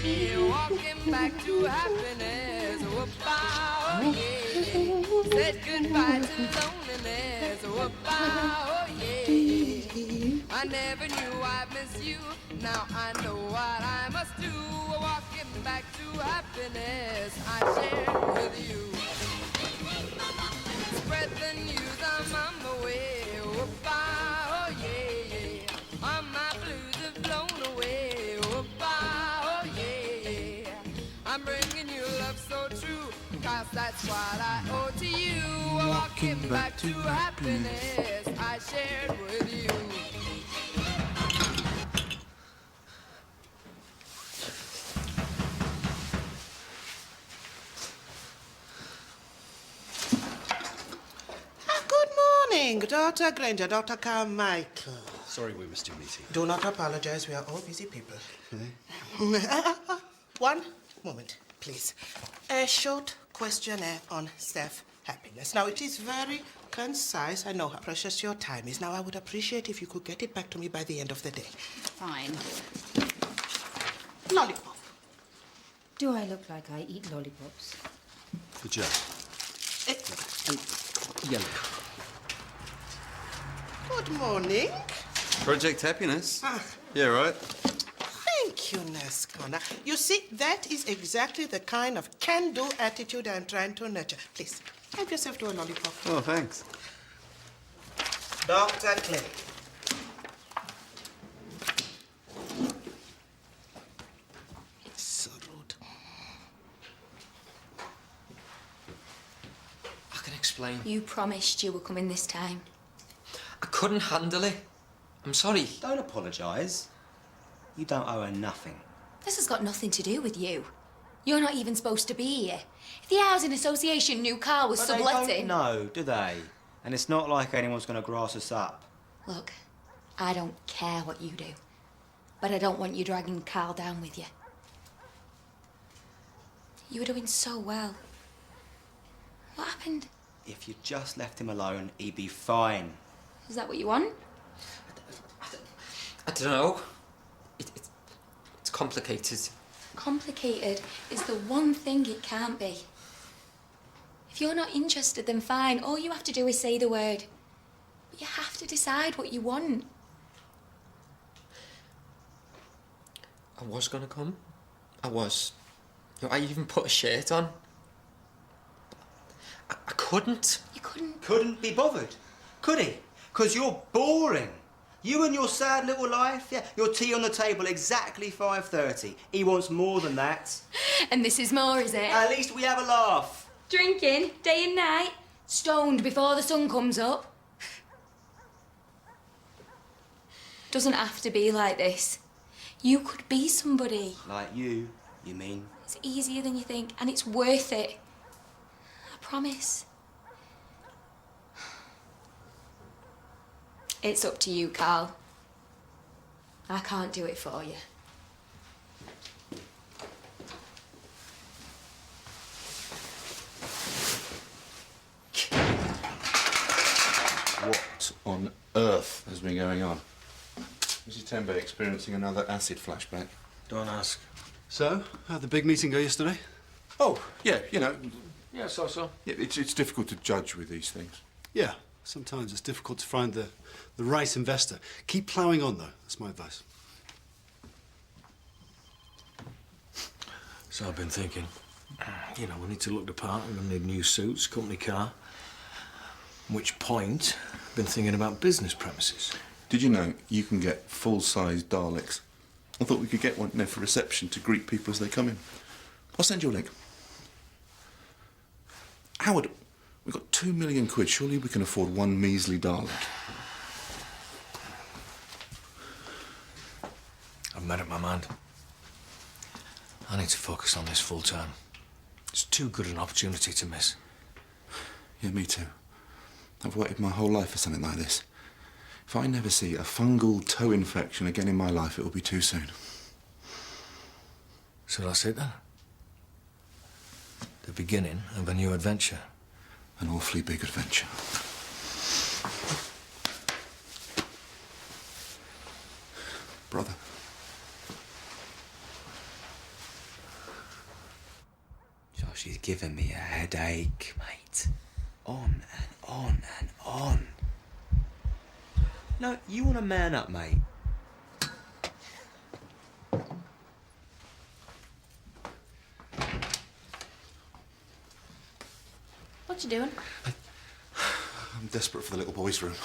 Walking back to happiness. Oh, yeah. Said goodbye to loneliness. Oh, yeah. I never knew I'd miss you. Now I know what I must do. Walking back to happiness I shared with you. Spread the news, I'm on my way. Oh, yeah. All my blues have blown away. Oh, yeah. I'm bringing you love so true, 'cause that's what I owe to you. Walking back to happiness I shared with you. Good morning, Dr. Granger, Dr. Carmichael. Sorry we missed your meeting. Do not apologize. We are all busy people. One moment, please. A short questionnaire on staff happiness. Now, it is very concise. I know how precious your time is. Now, I would appreciate if you could get it back to me by the end of the day. Fine. Lollipop. Do I look like I eat lollipops? For Joe. And yellow. Good morning. Project Happiness? Ah. Yeah, right. Thank you, Nurse Connor. You see, that is exactly the kind of can-do attitude I'm trying to nurture. Please, help yourself to a lollipop. Oh, thanks. Dr. Clay. So rude. I can explain. You promised you were coming this time. I couldn't handle it. I'm sorry. Don't apologise. You don't owe her nothing. This has got nothing to do with you. You're not even supposed to be here. If the Housing Association knew Carl was But they subletting... don't know, do they? And it's not like anyone's going to grass us up. Look, I don't care what you do. But I don't want you dragging Carl down with you. You were doing so well. What happened? If you just left him alone, he'd be fine. Is that what you want? I don't know. It's complicated. Complicated is the one thing it can't be. If you're not interested, then fine. All you have to do is say the word. But you have to decide what you want. I was gonna come. I was. You know, I even put a shirt on. I couldn't. You couldn't. Couldn't be bothered, could he? 'Cause you're boring. You and your sad little life, yeah. Your tea on the table exactly 5:30. He wants more than that. And this is more, is it? At least we have a laugh. Drinking, day and night, stoned before the sun comes up. Doesn't have to be like this. You could be somebody. Like you mean? It's easier than you think, and it's worth it. I promise. It's up to you, Carl. I can't do it for you. What on earth has been going on? Mrs. Tembe experiencing another acid flashback. Don't ask. So, how'd the big meeting go yesterday? Oh, yeah, you know. Yeah, so. Yeah, it's difficult to judge with these things. Yeah, sometimes it's difficult to find the right investor. Keep ploughing on, though. That's my advice. So I've been thinking, you know, we need to look the part. We're going to need new suits, company car. At which point, I've been thinking about business premises. Did you know you can get full-size Daleks? I thought we could get one there for reception to greet people as they come in. I'll send you a link. Howard, we've got £2 million. Surely we can afford one measly Dalek. I've made up my mind. I need to focus on this full-time. It's too good an opportunity to miss. Yeah, me too. I've waited my whole life for something like this. If I never see a fungal toe infection again in my life, it will be too soon. So that's it then? The beginning of a new adventure. An awfully big adventure. Brother. she's giving me a headache, mate. On and on and on. No, you want to man up, mate. What you doing? I'm desperate for the little boy's room.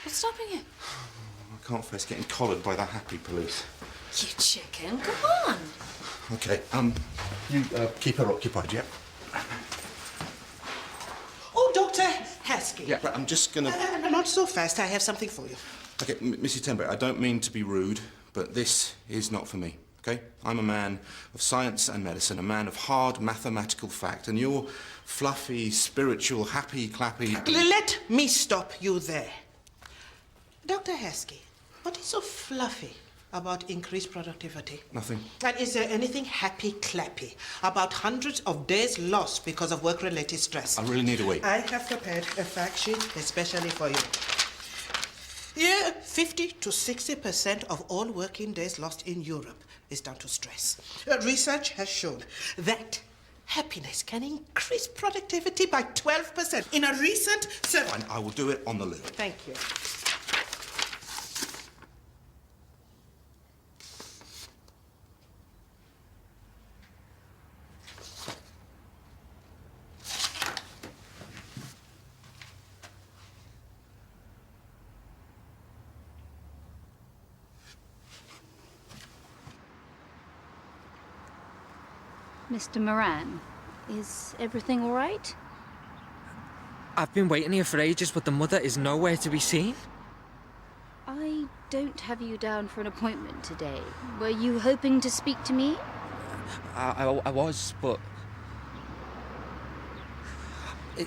What's stopping you? I can't face getting collared by the happy police. You chicken, come on. Okay, you keep her occupied, yeah? Oh, Dr. Haskell. Yeah, right, I'm just gonna... Not so fast. I have something for you. Okay, Mrs. Tenbury, I don't mean to be rude, but this is not for me, okay? I'm a man of science and medicine, a man of hard mathematical fact, and you're fluffy, spiritual, happy-clappy... Let me stop you there. Dr. Haskell, what is so fluffy about increased productivity? Nothing. And is there anything happy-clappy about hundreds of days lost because of work-related stress? I really need a week. I have prepared a fact sheet especially for you. Yeah, 50 to 60% of all working days lost in Europe is down to stress. Research has shown that happiness can increase productivity by 12% in a recent survey. Fine, I will do it on the loo. Thank you. Mr. Moran, is everything all right? I've been waiting here for ages, but the mother is nowhere to be seen. I don't have you down for an appointment today. Were you hoping to speak to me? I was, but...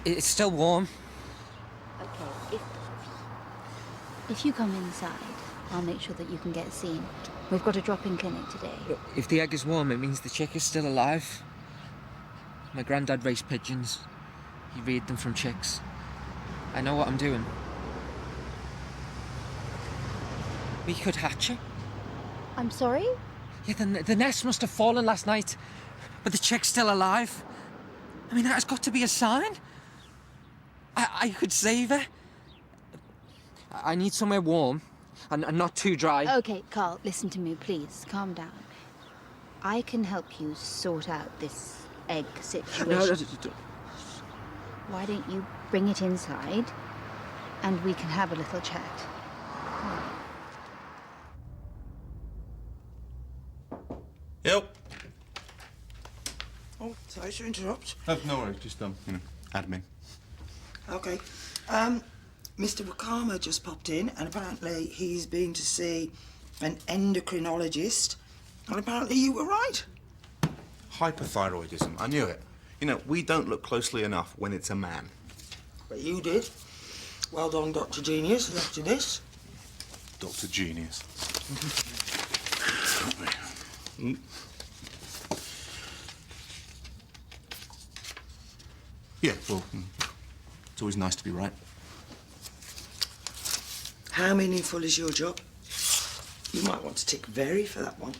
It's still warm. Okay, if you come inside, I'll make sure that you can get seen. We've got a drop-in clinic today. If the egg is warm, it means the chick is still alive. My granddad raised pigeons. He reared them from chicks. I know what I'm doing. We could hatch it. I'm sorry? Yeah, the nest must have fallen last night, but the chick's still alive. I mean, that has got to be a sign. I could save her. I need somewhere warm and not too dry. Okay, Carl, listen to me, please. Calm down. I can help you sort out this egg situation. No. Why don't you bring it inside and we can have a little chat? Yep. Oh, sorry to interrupt. No worries, just, admin. Okay. Mr. Wakama just popped in, and apparently he's been to see an endocrinologist, and apparently you were right. Hyperthyroidism, I knew it. You know, we don't look closely enough when it's a man. But you did. Well done, Dr. Genius, after this. Dr. Genius. Yeah, well, it's always nice to be right. How meaningful is your job? You might want to tick very for that one.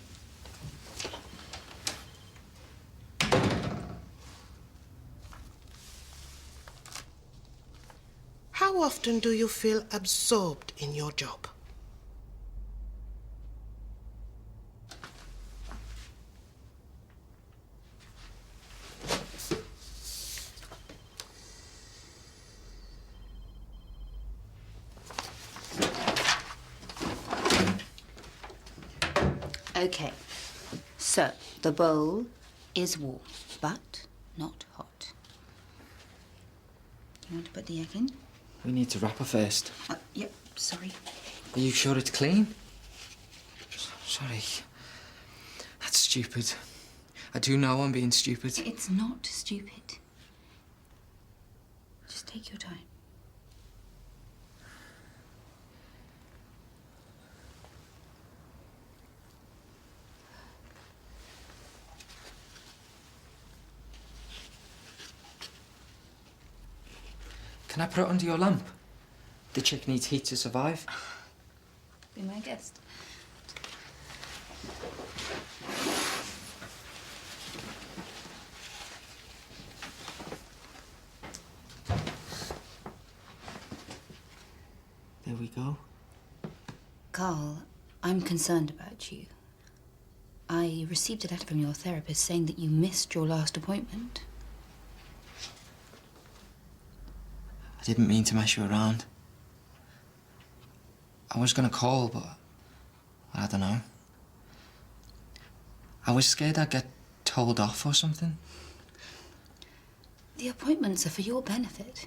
How often do you feel absorbed in your job? Okay, so the bowl is warm, but not hot. You want to put the egg in? We need to wrap her first. Yep, sorry. Are you sure it's clean? Sorry. That's stupid. I do know I'm being stupid. It's not stupid. Just take your time. Can I put it under your lamp? The chick needs heat to survive. Be my guest. we go? Carl, I'm concerned about you. I received a letter from your therapist saying that you missed your last appointment. I didn't mean to mess you around. I was gonna call, but I don't know. I was scared I'd get told off or something. The appointments are for your benefit.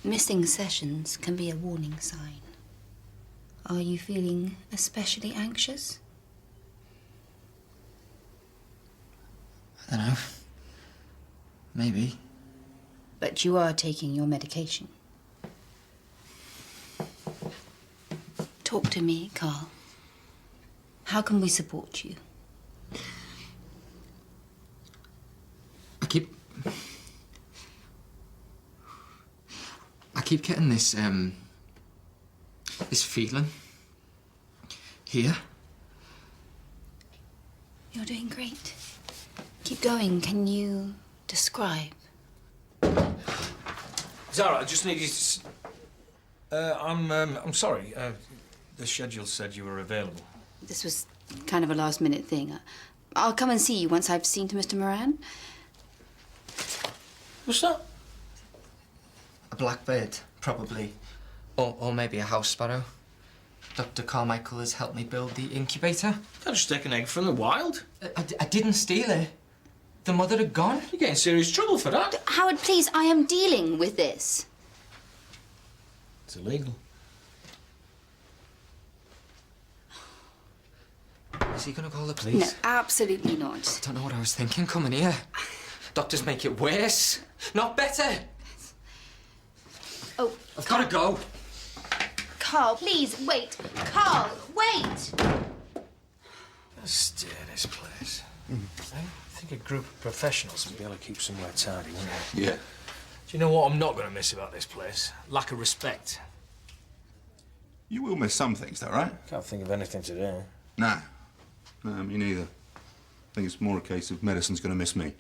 Missing sessions can be a warning sign. Are you feeling especially anxious? I don't know. Maybe. But you are taking your medication. Talk to me, Carl. How can we support you? I keep getting this feeling here. You're doing great. Keep going. Can you describe? Zara, I just need you to... I'm sorry. The schedule said you were available. This was kind of a last-minute thing. I'll come and see you once I've seen to Mr. Moran. What's that? A blackbird, probably. Or maybe a house sparrow. Dr. Carmichael has helped me build the incubator. Can't just take an egg from the wild. I didn't steal it. The mother had gone. You're getting serious trouble for that. Howard, please, I am dealing with this. It's illegal. Is he gonna call the police? No, absolutely not. I don't know what I was thinking coming here. Doctors make it worse, not better. Oh, I've gotta go. Carl, please, wait. Carl, wait! Let's steer this place. I think a group of professionals would be able to keep somewhere tidy, wouldn't they? Yeah. Do you know what I'm not going to miss about this place? Lack of respect. You will miss some things, though, right? Can't think of anything today. No. No, me neither. I think it's more a case of medicine's going to miss me.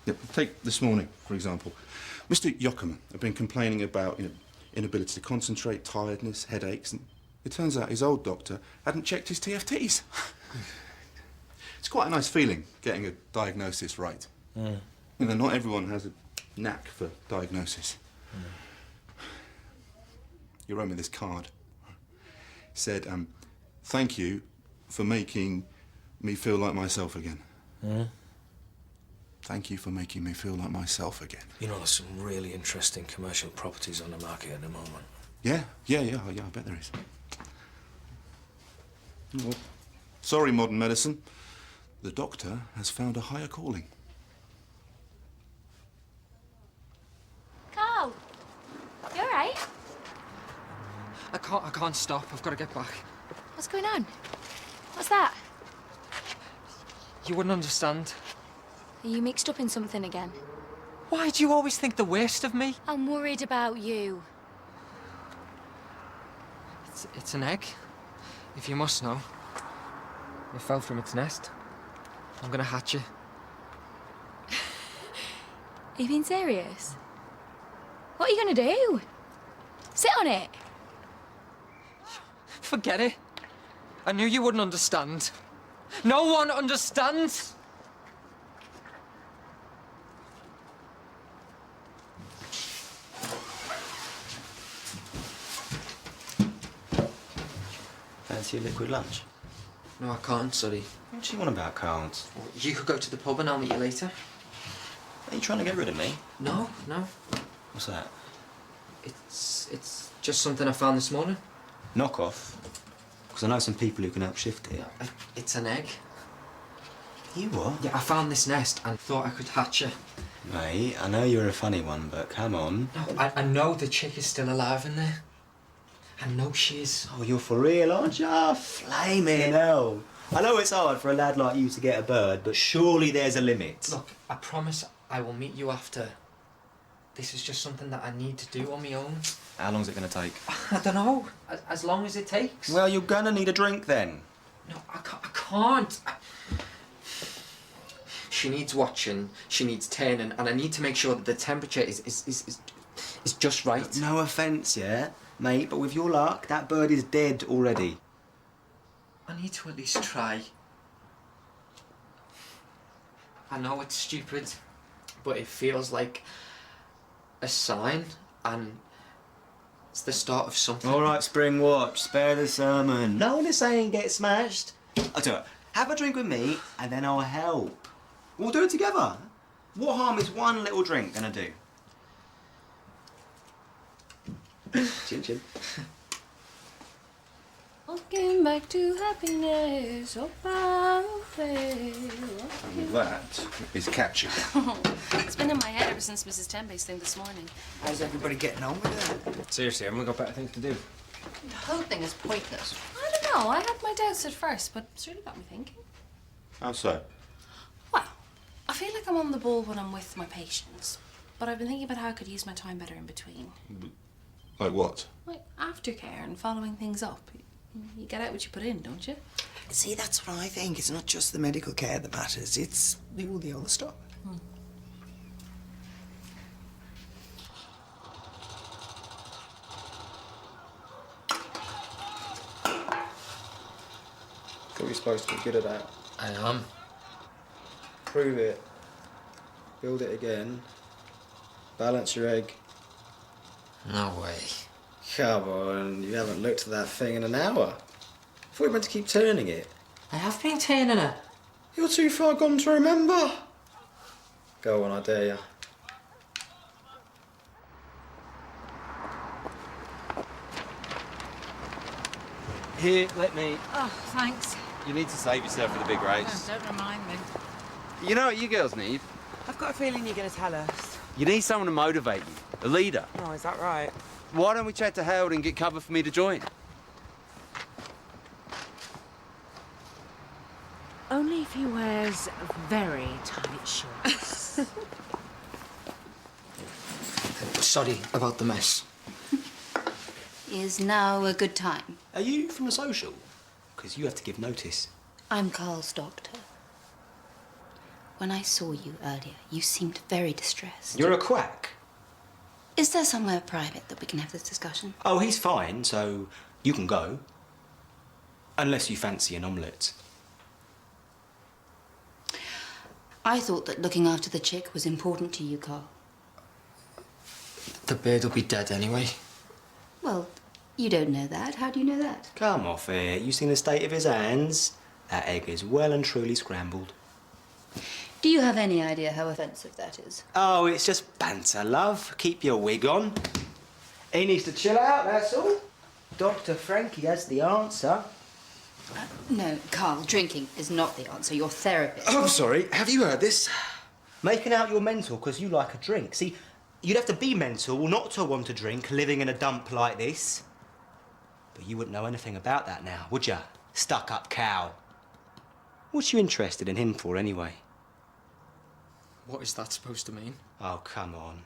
Yeah, take this morning, for example. Mr. Yockerman had been complaining about, inability to concentrate, tiredness, headaches, and it turns out his old doctor hadn't checked his TFTs. It's quite a nice feeling, getting a diagnosis right. Mm. Not everyone has a knack for diagnosis. He wrote me this card. He said, thank you for making me feel like myself again. Mm. Thank you for making me feel like myself again. You know, there's some really interesting commercial properties on the market at the moment. Yeah, I bet there is. Well, sorry, modern medicine. The doctor has found a higher calling. Carl, you all right? I can't stop. I've got to get back. What's going on? What's that? You wouldn't understand. Are you mixed up in something again? Why do you always think the worst of me? I'm worried about you. It's an egg, if you must know. It fell from its nest. I'm gonna hatch it. Are you being serious? What are you gonna do? Sit on it? Forget it. I knew you wouldn't understand. No one understands. Fancy a liquid lunch? No, I can't, sorry. What do you want about cards? You could go to the pub and I'll meet you later. Are you trying to get rid of me? No. What's that? It's just something I found this morning. Knock off? Because I know some people who can help shift it. It's an egg. You what? Yeah, I found this nest and thought I could hatch it. Mate, I know you're a funny one, but come on. No, I know the chick is still alive in there. I know she is. Oh, you're for real, aren't you? Oh, flaming hell. I know it's hard for a lad like you to get a bird, but surely there's a limit. Look, I promise I will meet you after. This is just something that I need to do on my own. How long's it going to take? I don't know. As long as it takes. Well, you're going to need a drink then. No, I can't. She needs watching, she needs turning, and I need to make sure that the temperature is is just right. No offence, yeah, mate, but with your luck, that bird is dead already. I need to at least try. I know it's stupid, but it feels like a sign, and it's the start of something. All right, Spring Watch, spare the sermon. No one is saying get smashed. I'll tell you what, have a drink with me, and then I'll help. We'll do it together. What harm is one little drink gonna do? Chin chin. Walking back to happiness, oh, And that is catchy. It's been in my head ever since Mrs. Tempe's thing this morning. How's everybody getting on with it? Seriously, haven't we got better things to do? The whole thing is pointless. I don't know, I had my doubts at first, but it's really got me thinking. How so? Well, I feel like I'm on the ball when I'm with my patients, but I've been thinking about how I could use my time better in between. Like what? Like aftercare and following things up. You get out what you put in, don't you? See, that's what I think. It's not just the medical care that matters, it's all the other stuff. Thought you're supposed to be good at that. I am. Prove it. Build it again. Balance your egg. No way. Come on, you haven't looked at that thing in an hour. I thought you meant to keep turning it. I have been turning it. You're too far gone to remember. Go on, I dare you. Here, let me. Oh, thanks. You need to save yourself for the big race. Don't remind me. You know what you girls need? I've got a feeling you're going to tell us. You need someone to motivate you, a leader. Oh, is that right? Why don't we chat to Harold and get cover for me to join? Only if he wears very tight shorts. Sorry about the mess. Is now a good time? Are you from a social? Because you have to give notice. I'm Carl's doctor. When I saw you earlier, you seemed very distressed. You're a quack. Is there somewhere private that we can have this discussion? Oh, he's fine, so you can go. Unless you fancy an omelette. I thought that looking after the chick was important to you, Carl. The bird will be dead anyway. Well, you don't know that. How do you know that? Come off it. You seen the state of his hands? That egg is well and truly scrambled. Do you have any idea how offensive that is? Oh, it's just banter, love. Keep your wig on. He needs to chill out, that's all. Dr. Frankie has the answer. No, Carl, drinking is not the answer. Your therapist. Oh, sorry. Have you heard this? Making out you're mental because you like a drink. See, you'd have to be mental not to want to drink living in a dump like this. But you wouldn't know anything about that now, would you? Stuck-up cow. What's you interested in him for, anyway? What is that supposed to mean? Oh, come on.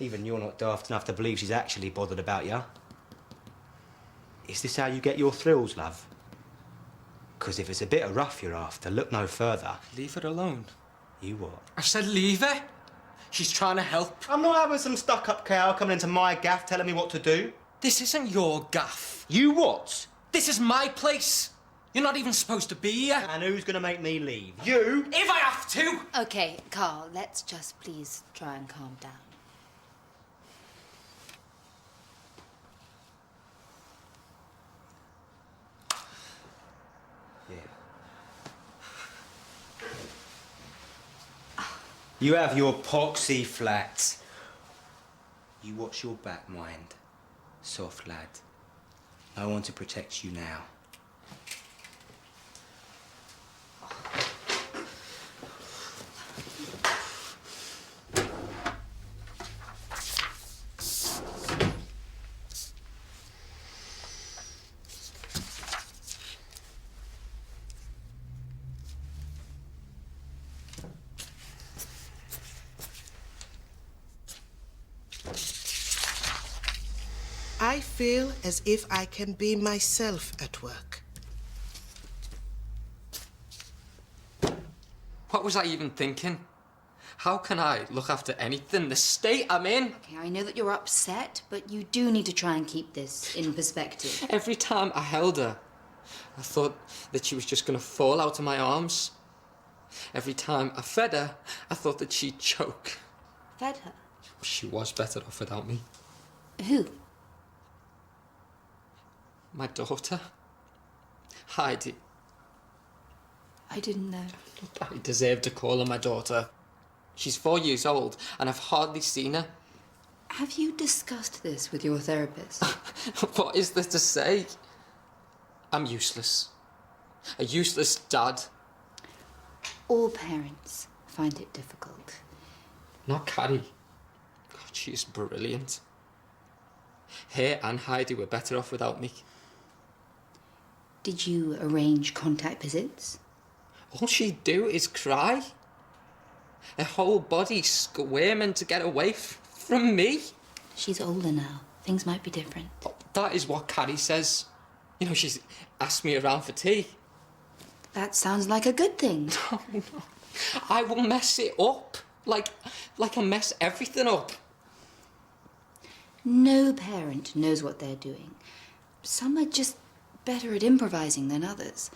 Even you're not daft enough to believe she's actually bothered about you. Is this how you get your thrills, love? Because if it's a bit of rough you're after, look no further. Leave her alone. You what? I said leave her. She's trying to help. I'm not having some stuck-up cow coming into my gaff telling me what to do. This isn't your gaff. You what? This is my place. You're not even supposed to be here. And who's going to make me leave? You? If I have to! Okay, Carl, let's just please try and calm down. Yeah. You have your poxy flat. You watch your back, mind. Soft lad. No one to protect you now. I feel as if I can be myself at work. What was I even thinking? How can I look after anything? The state I'm in. Okay, I know that you're upset, but you do need to try and keep this in perspective. Every time I held her, I thought that she was just going to fall out of my arms. Every time I fed her, I thought that she'd choke. Fed her? She was better off without me. Who? My daughter, Heidi. I didn't know. I deserve to call her my daughter. She's 4 years old, and I've hardly seen her. Have you discussed this with your therapist? What is there to say? I'm useless. A useless dad. All parents find it difficult. Not Carrie. God, she is brilliant. Her and Heidi were better off without me. Did you arrange contact visits? All she'd do is cry. Her whole body's squirming to get away from me. She's older now. Things might be different. That is what Carrie says. You know, she's asked me around for tea. That sounds like a good thing. No. I will mess it up. Like I mess everything up. No parent knows what they're doing. Some are just better at improvising than others.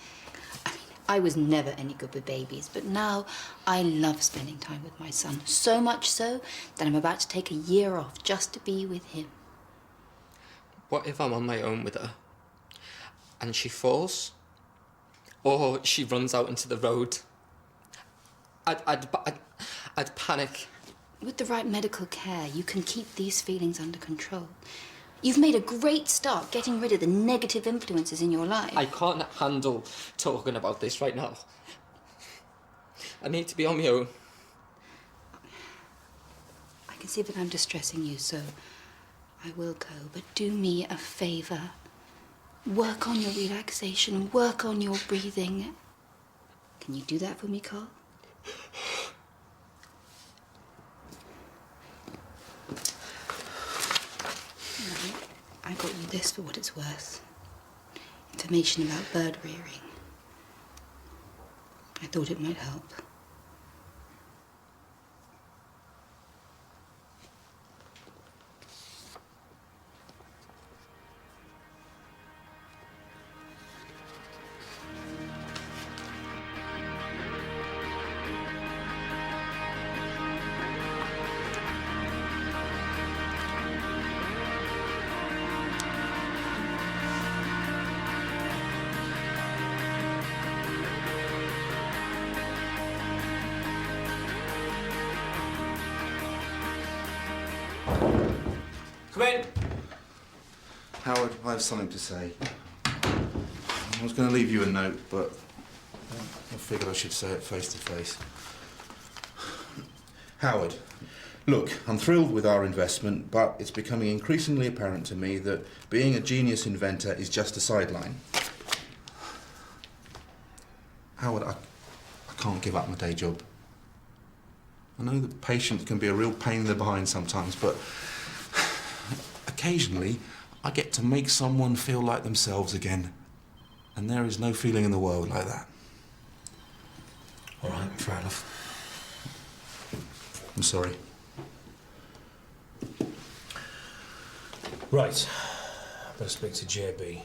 I was never any good with babies, but now I love spending time with my son. So much so that I'm about to take a year off just to be with him. What if I'm on my own with her and she falls? Or she runs out into the road? I'd panic. With the right medical care, you can keep these feelings under control. You've made a great start getting rid of the negative influences in your life. I can't handle talking about this right now. I need to be on my own. I can see that I'm distressing you, so I will go. But do me a favour. Work on your relaxation, work on your breathing. Can you do that for me, Carl? I got you this for what it's worth. Information about bird rearing. I thought it might help. Come in. Howard, I have something to say. I was going to leave you a note, but I figured I should say it face to face. Howard, look, I'm thrilled with our investment, but it's becoming increasingly apparent to me that being a genius inventor is just a sideline. Howard, I can't give up my day job. I know that patients can be a real pain in the behind sometimes, but occasionally I get to make someone feel like themselves again. And there is no feeling in the world like that. All right, fair enough. I'm sorry. Right. Better speak to JB.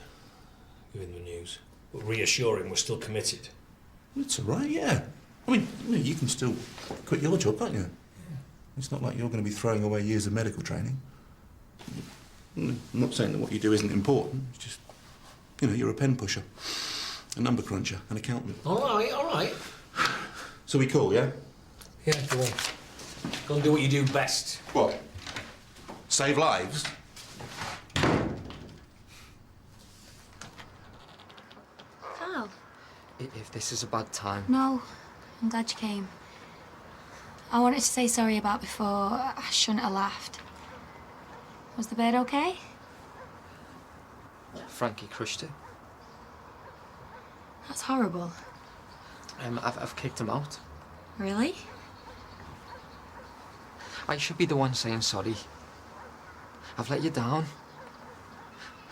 Give him the news. But reassure him we're still committed. It's all right, yeah. I mean, you can still quit your job, can't you? Yeah. It's not like you're going to be throwing away years of medical training. I'm not saying that what you do isn't important. It's just, you're a pen pusher, a number cruncher, an accountant. All right. So we cool, yeah? Yeah, go on. Go and do what you do best. What? Save lives? Carl? If this is a bad time... No, I'm glad you came. I wanted to say sorry about before. I shouldn't have laughed. Was the bird okay? Frankie crushed it. That's horrible. I've kicked him out. Really? I should be the one saying sorry. I've let you down.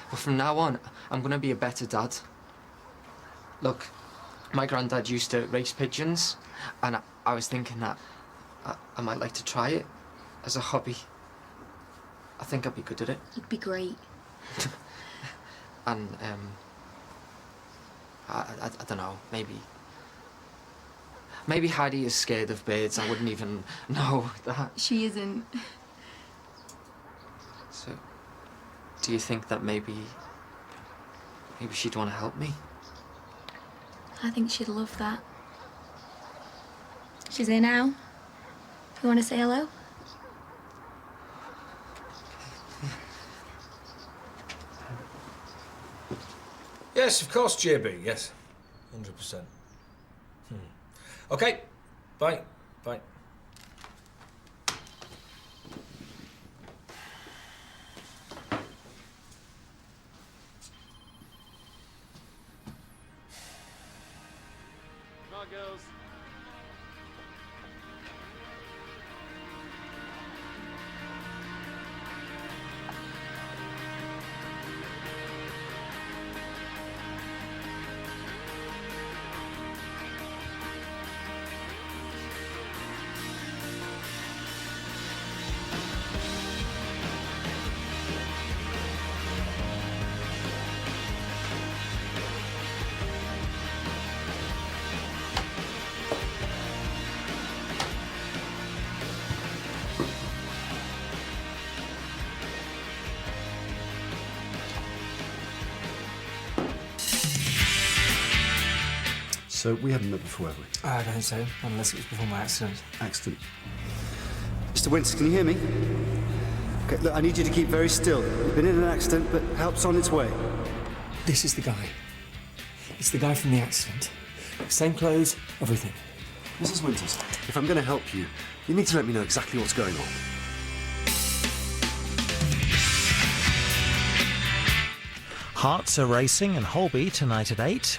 But from now on, I'm going to be a better dad. Look, my granddad used to race pigeons, and I was thinking that I might like to try it as a hobby. I think I'd be good at it. You'd be great. And, I don't know, maybe Heidi is scared of birds. I wouldn't even know that. She isn't. So, do you think that maybe she'd want to help me? I think she'd love that. She's here now. You want to say hello? Yes, of course, JB, yes. 100%. OK, bye. Bye. Come on, girls. So we haven't met before, have we? I don't think so, unless it was before my accident. Accident. Mr. Winters, can you hear me? Okay, look, I need you to keep very still. You've been in an accident, but help's on its way. This is the guy. It's the guy from the accident. Same clothes, everything. Mrs. Winters, if I'm going to help you, you need to let me know exactly what's going on. Hearts Are Racing and Holby tonight at 8.